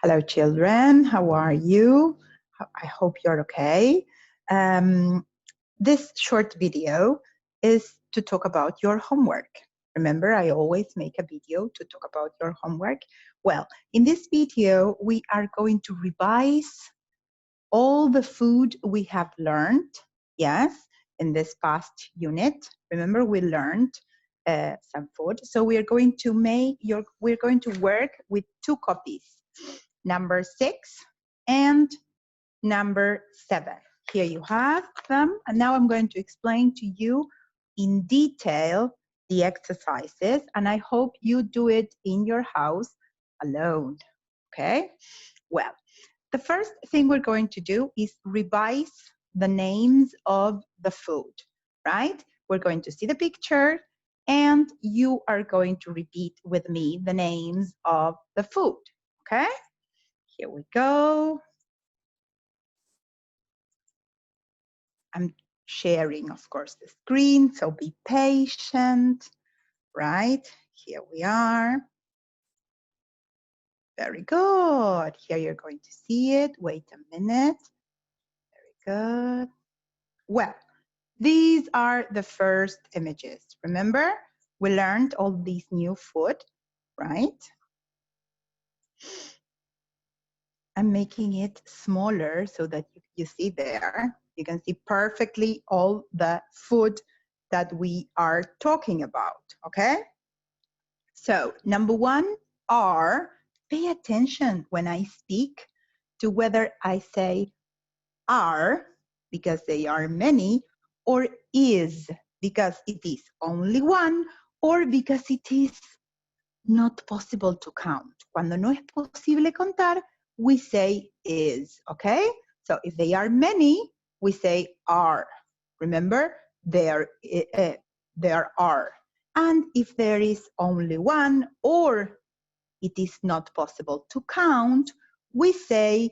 Hello, children. How are you? I hope you're okay. This short video is to talk about your homework. Remember, I always make a video to talk about your homework. Well, in this video, we are going to revise all the food we have learned, yes, in this past unit. Remember, we learned some food. So we're going to work with two copies, number 6 and number 7. Here you have them. And now I'm going to explain to you in detail the exercises, and I hope you do it in your house alone, okay? Well, the first thing we're going to do is revise the names of the food, right? We're going to see the picture and you are going to repeat with me the names of the food, okay? Here we go. I'm sharing, of course, the screen, so be patient, right? Here we are. Very good. Here you're going to see it. Wait a minute. Very good. Well, these are the first images. Remember, we learned all these new food, right? I'm making it smaller so that you see there. You can see perfectly all the food that we are talking about, okay? So, number 1 are, pay attention when I speak to whether I say are, because they are many, or is, because it is only one, or because it is not possible to count. Cuando no es posible contar, we say is, okay? So if they are many, we say are. Remember, there are. And if there is only one, or it is not possible to count, we say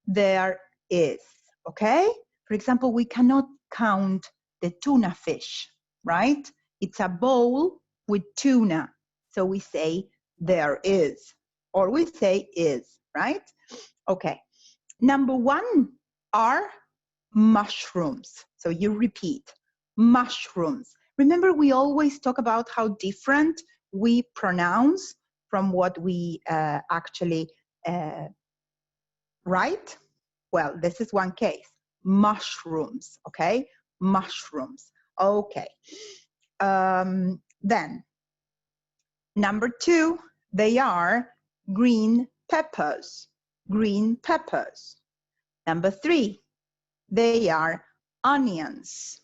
there is, okay? For example, we cannot count the tuna fish, right? It's a bowl with tuna. So we say there is, or we say is, right? Okay. Number 1 are mushrooms. So you repeat, mushrooms. Remember, we always talk about how different we pronounce from what we actually write. Well, this is one case, mushrooms, okay? Mushrooms, okay. Then, number 2, they are green peppers, green peppers. Number 3, they are onions,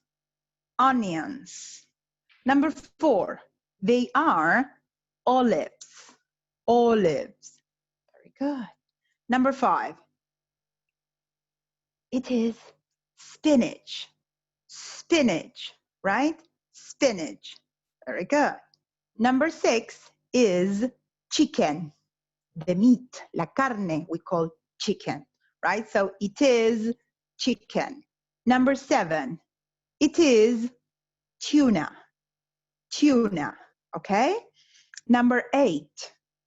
onions. Number 4, they are olives, olives. Very good. Number 5, it is spinach, spinach, right? Spinach. Very good. Number 6 is chicken, the meat, la carne, we call chicken, right? So it is chicken. Number 7, it is tuna, tuna, okay? Number 8,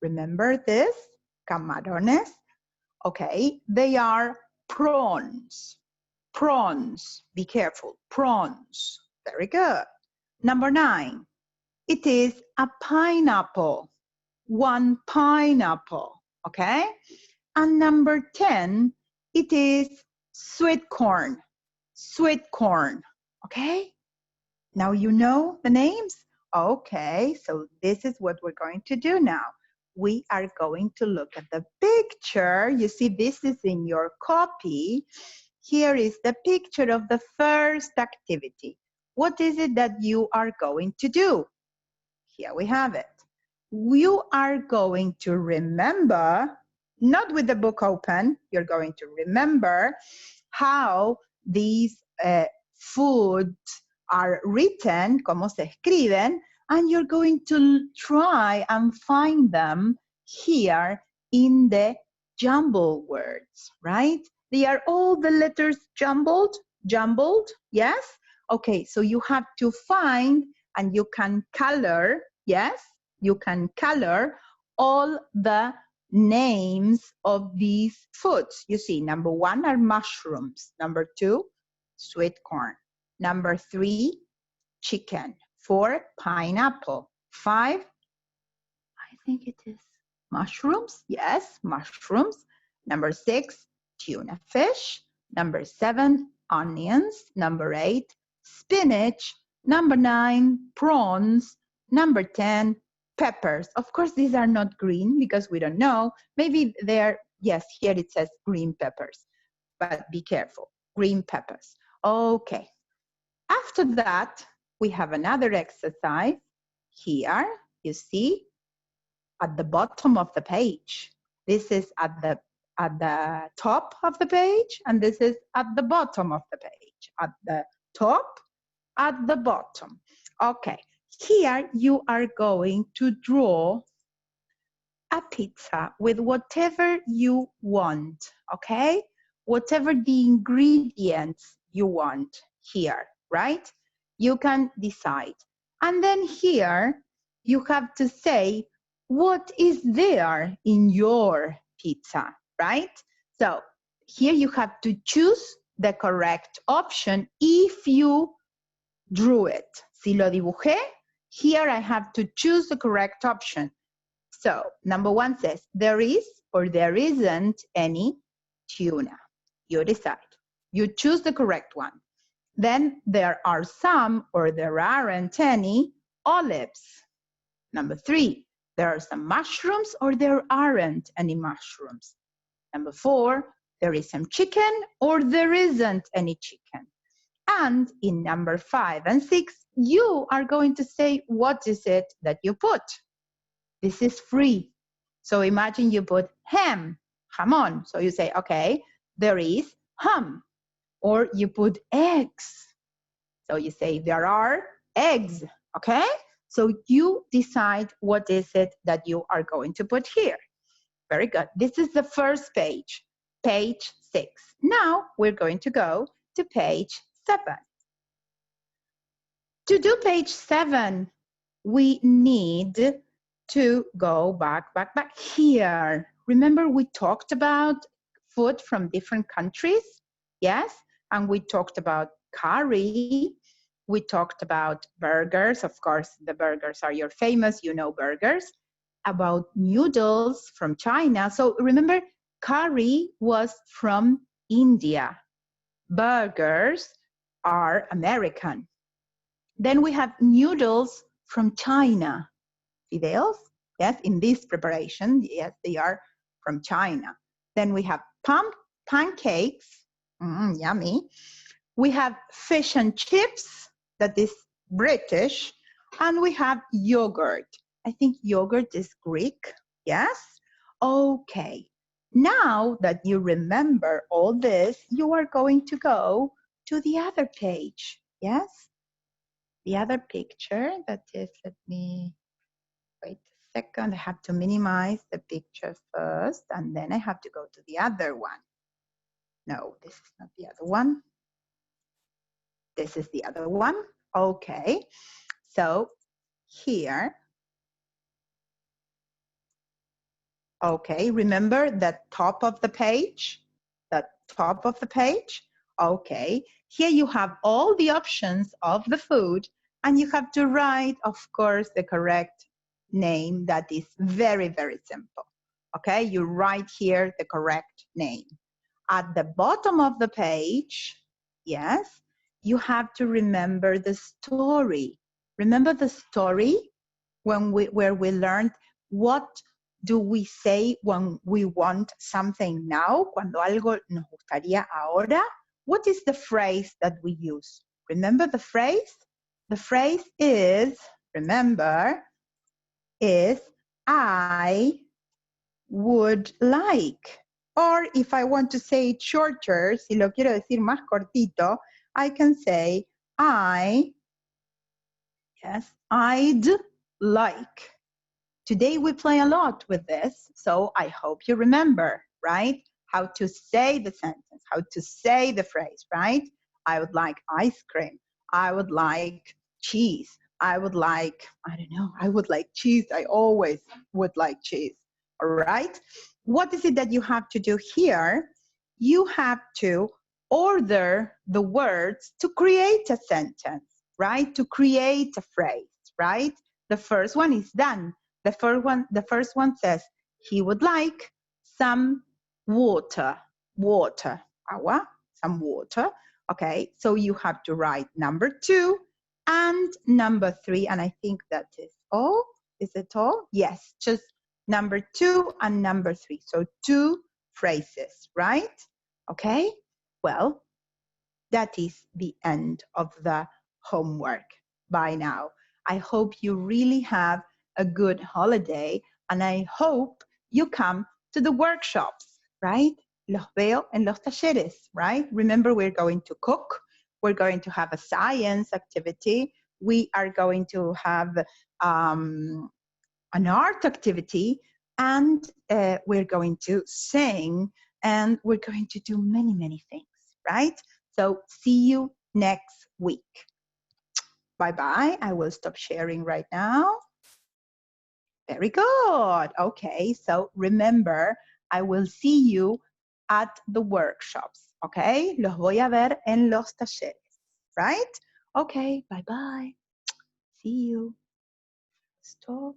remember this, camarones, okay? They are prawns, prawns, be careful, prawns, very good. Number 9, it is a pineapple, one pineapple, okay? And number 10, it is sweet corn, okay? Now you know the names? Okay, so this is what we're going to do now. We are going to look at the picture. You see, this is in your copy. Here is the picture of the first activity. What is it that you are going to do? Here we have it. You are going to remember, not with the book open, you're going to remember how these foods are written, cómo se escriben, and you're going to try and find them here in the jumble words, right? They are all the letters jumbled, yes? Okay, so you have to find, and you can color, yes? You can color all the names of these foods. You see, number 1 are mushrooms. Number 2, sweet corn. Number 3, chicken. 4, pineapple. 5, I think it is mushrooms. Yes, mushrooms. Number 6, tuna fish. Number 7, onions. Number 8, spinach. Number 9, prawns. Number 10, peppers. Of course, these are not green because we don't know. Maybe they're, yes, here it says green peppers, but be careful, green peppers. Okay. After that, we have another exercise. Here, you see, at the bottom of the page. This is at the top of the page, and this is at the bottom of the page. At the top, at the bottom. Okay, here you are going to draw a pizza with whatever you want, okay? Whatever the ingredients you want here, right? You can decide. And then here, you have to say, what is there in your pizza, right? So here you have to choose the correct option if you drew it. Si lo dibujé, here I have to choose the correct option. So number 1 says, there is or there isn't any tuna. You decide. You choose the correct one. Then there are some or there aren't any olives. Number 3, there are some mushrooms or there aren't any mushrooms. Number 4, there is some chicken or there isn't any chicken. And in number 5 and 6, you are going to say, what is it that you put? This is free. So imagine you put ham, jamón. So you say, okay, there is ham. Or you put eggs. So you say, there are eggs, okay? So you decide what is it that you are going to put here. Very good. This is the first page, page 6. Now we're going to go to page 7. To do page 7, we need to go back here. Remember we talked about food from different countries? Yes, and we talked about curry. We talked about burgers. Of course, the burgers are your famous, you know, burgers. About noodles from China. So remember, curry was from India. Burgers are American. Then we have noodles from China. Fideos, yes, in this preparation, yes, they are from China. Then we have pancakes, yummy. We have fish and chips, that is British, and we have yogurt. I think yogurt is Greek, yes? Okay, now that you remember all this, you are going to go to the other page, yes? The other picture, that is, let me, wait a second, I have to minimize the picture first, and then I have to go to the other one. No, this is not the other one. This is the other one. Okay, so here. Okay, remember the top of the page? The top of the page? Okay, here you have all the options of the food, and you have to write, of course, the correct name. That is very, very simple. Okay, you write here the correct name. At the bottom of the page, yes, you have to remember the story. Remember the story where we learned what do we say when we want something now? Cuando algo nos gustaría ahora? What is the phrase that we use? Remember the phrase? The phrase is, remember, is I would like. Or if I want to say it shorter, si lo quiero decir más cortito, I can say I'd like. Today we play a lot with this, so I hope you remember, right? How to say the sentence, how to say the phrase, right? I would like ice cream. I would like cheese. I would like, I don't know, I would like cheese. I always would like cheese. all right? What is it that you have to do here? You have to order the words to create a sentence, right? To create a phrase, right? The first one is done. The first one says, he would like some water, agua, some water. Okay, so you have to write number 2 and number 3, and I think that is all. Is it all? Yes, just number 2 and number 3. So 2 phrases, right? Okay, well, that is the end of the homework by now. I hope you really have a good holiday, and I hope you come to the workshops, right? Los veo en los talleres, right? Remember, we're going to cook, we're going to have a science activity, we are going to have an art activity, and we're going to sing, and we're going to do many, many things, right? So see you next week. Bye-bye. I will stop sharing right now. Very good. Okay, so remember, I will see you at the workshops, okay? Los voy a ver en los talleres, right? Okay, bye-bye. See you. Stop.